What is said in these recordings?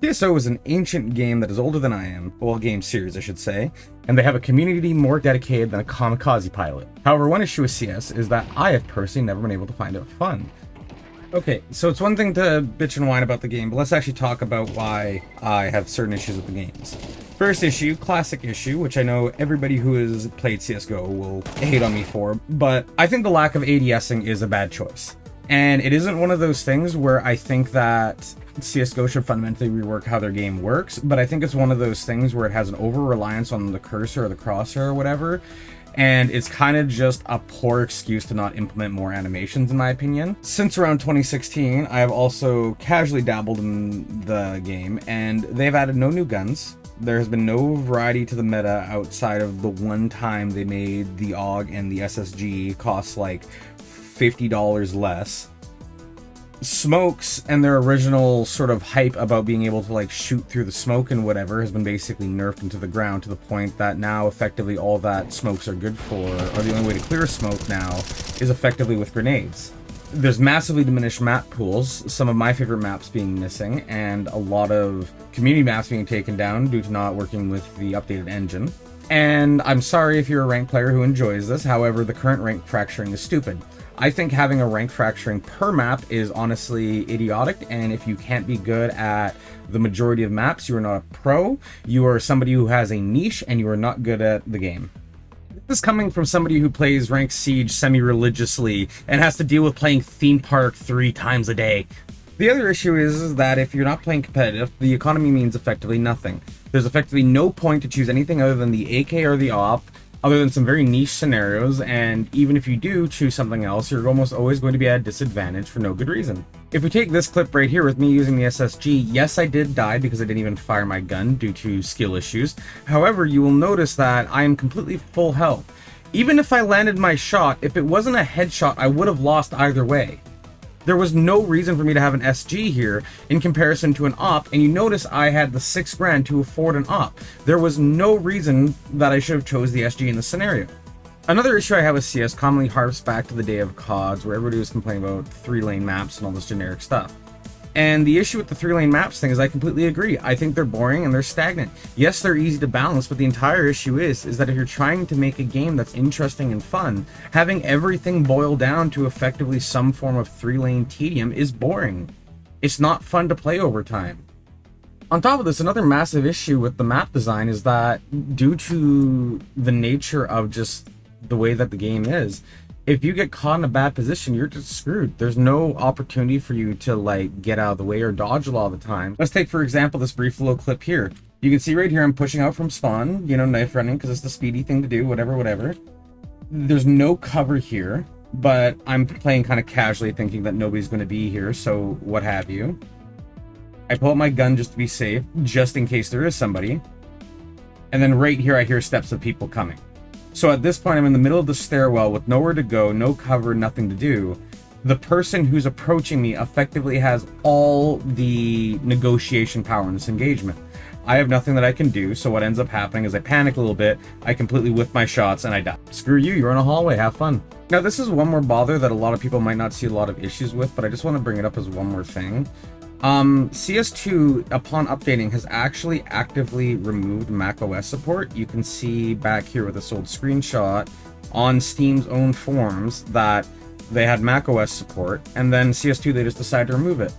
CSO is an ancient game that is older than I am, well, game series I should say, and they have a community more dedicated than a kamikaze pilot. However, one issue with CS is that I have personally never been able to find it fun. Okay, so it's one thing to bitch and whine about the game, but let's actually talk about why I have certain issues with the games. First issue, classic issue, which I know everybody who has played CSGO will hate on me for, but I think the lack of ADSing is a bad choice. And it isn't one of those things where I think that CSGO should fundamentally rework how their game works, but I think it's one of those things where it has an over-reliance on the cursor or the crosshair or whatever, and it's kind of just a poor excuse to not implement more animations, in my opinion. Since around 2016, I have also casually dabbled in the game, and they've added no new guns. There has been no variety to the meta outside of the one time they made the AUG and the SSG cost like $50 less. Smokes and their original sort of hype about being able to like shoot through the smoke and whatever has been basically nerfed into the ground to the point that now effectively all that smokes are good for, or the only way to clear smoke now, is effectively with grenades. There's massively diminished map pools, some of my favorite maps being missing, and a lot of community maps being taken down due to not working with the updated engine. And I'm sorry if you're a ranked player who enjoys this, however, the current rank fracturing is stupid. I think having a rank fracturing per map is honestly idiotic, and if you can't be good at the majority of maps, you are not a pro, you are somebody who has a niche, and you are not good at the game. This is coming from somebody who plays ranked Siege semi-religiously and has to deal with playing Theme Park 3 times a day. The other issue is that if you're not playing competitive, the economy means effectively nothing. There's effectively no point to choose anything other than the AK or the AWP, other than some very niche scenarios, and even if you do choose something else, you're almost always going to be at a disadvantage for no good reason. If we take this clip right here with me using the SSG, yes, I did die because I didn't even fire my gun due to skill issues. However, you will notice that I am completely full health. Even if I landed my shot, if it wasn't a headshot, I would have lost either way. There was no reason for me to have an SG here in comparison to an AWP, and you notice I had the $6 grand to afford an AWP. There was no reason that I should have chose the SG in this scenario. Another issue I have with CS commonly harps back to the day of CODs, where everybody was complaining about 3-lane maps and all this generic stuff. And the issue with the 3-lane maps thing is I completely agree. I think they're boring and they're stagnant. Yes, they're easy to balance, but the entire issue is that if you're trying to make a game that's interesting and fun, having everything boil down to effectively some form of 3-lane tedium is boring. It's not fun to play over time. On top of this, another massive issue with the map design is that due to the nature of just the way that the game is, if you get caught in a bad position, you're just screwed. There's no opportunity for you to like get out of the way or dodge a lot of the time. Let's take, for example, this brief little clip here. You can see right here I'm pushing out from spawn, you know, knife running because it's the speedy thing to do, whatever. There's no cover here, but I'm playing kind of casually thinking that nobody's going to be here, so what have you. I pull out my gun just to be safe, just in case there is somebody. And then right here I hear steps of people coming. So at this point, I'm in the middle of the stairwell with nowhere to go, no cover, nothing to do. The person who's approaching me effectively has all the negotiation power in this engagement. I have nothing that I can do, so what ends up happening is I panic a little bit, I completely whiff my shots, and I die. Screw you, you're in a hallway, have fun. Now this is one more bother that a lot of people might not see a lot of issues with, but I just want to bring it up as one more thing. CS2, upon updating, has actually actively removed macOS support. You can see back here with this old screenshot on Steam's own forums that they had macOS support, and then CS2 they just decided to remove it.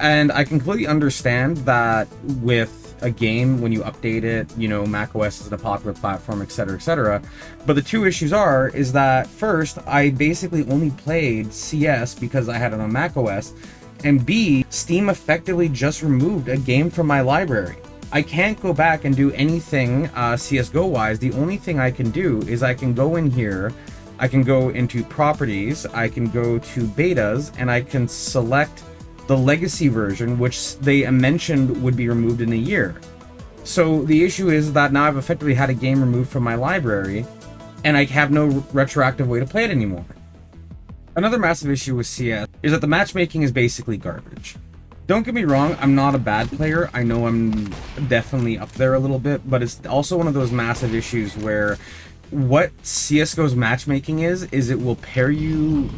And I completely understand that with a game, when you update it, you know, macOS is a popular platform, etc. But the two issues is that first, I basically only played CS because I had it on macOS, and B, Steam effectively just removed a game from my library. I can't go back and do anything CSGO wise. The only thing I can do is I can go in here, I can go into properties, I can go to betas, and I can select the legacy version, which they mentioned would be removed in a year. So the issue is that now I've effectively had a game removed from my library, and I have no retroactive way to play it anymore. Another massive issue with CS is that the matchmaking is basically garbage. Don't get me wrong, I'm not a bad player. I know I'm definitely up there a little bit, but it's also one of those massive issues where what CSGO's matchmaking is it will pair you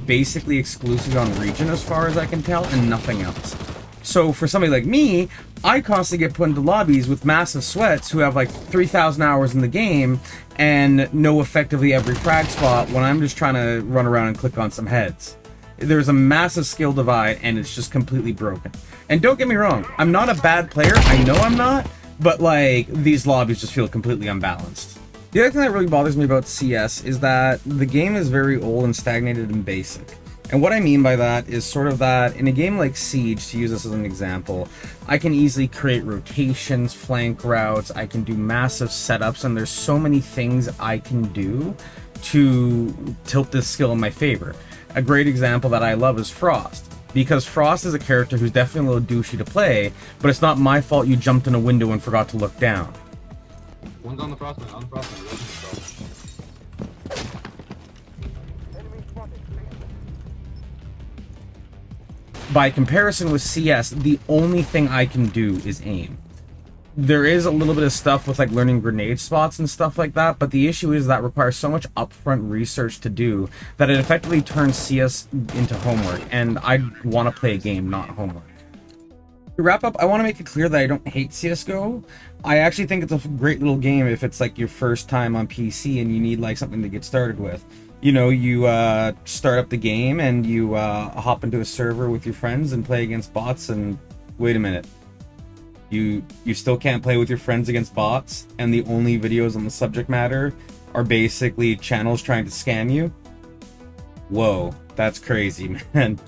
basically exclusively on region as far as I can tell, and nothing else. So for somebody like me, I constantly get put into lobbies with massive sweats who have like 3,000 hours in the game and know effectively every frag spot when I'm just trying to run around and click on some heads. There's a massive skill divide and it's just completely broken. And don't get me wrong, I'm not a bad player, I know I'm not, but like these lobbies just feel completely unbalanced. The other thing that really bothers me about CS is that the game is very old and stagnated and basic. And what I mean by that is sort of that in a game like Siege, to use this as an example, I can easily create rotations, flank routes, I can do massive setups, and there's so many things I can do to tilt this skill in my favor. A great example that I love is Frost, because Frost is a character who's definitely a little douchey to play, but it's not my fault you jumped in a window and forgot to look down. One's on the frostman, By comparison with CS, the only thing I can do is aim. There is a little bit of stuff with like learning grenade spots and stuff like that, but the issue is that requires so much upfront research to do that it effectively turns CS into homework, and I want to play a game, not homework. To wrap up, I want to make it clear that I don't hate CSGO. I actually think it's a great little game if it's like your first time on PC and you need like something to get started with. You know, you start up the game and you hop into a server with your friends and play against bots, and wait a minute. You still can't play with your friends against bots, and the only videos on the subject matter are basically channels trying to scam you? Whoa, that's crazy, man.